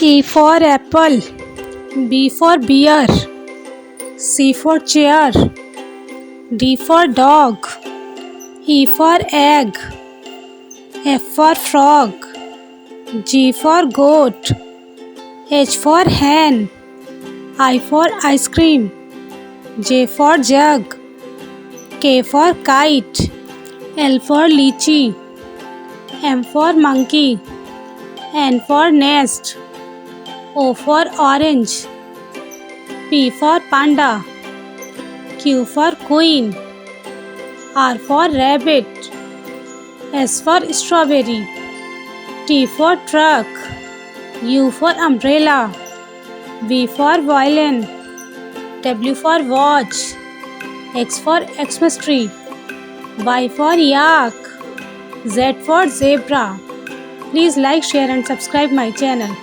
A for apple, B for beer, C for chair, D for dog, E for egg, F for frog, G for goat, H for hen, I for ice cream, J for jug, K for kite, L for lychee, M for monkey, N for nest, O for orange, P for panda, Q for queen, R for rabbit, S for strawberry, T for truck, U for umbrella, V for violin, W for watch, X for Xmas tree, Y for yak, Z for zebra. Please like, share and subscribe my channel.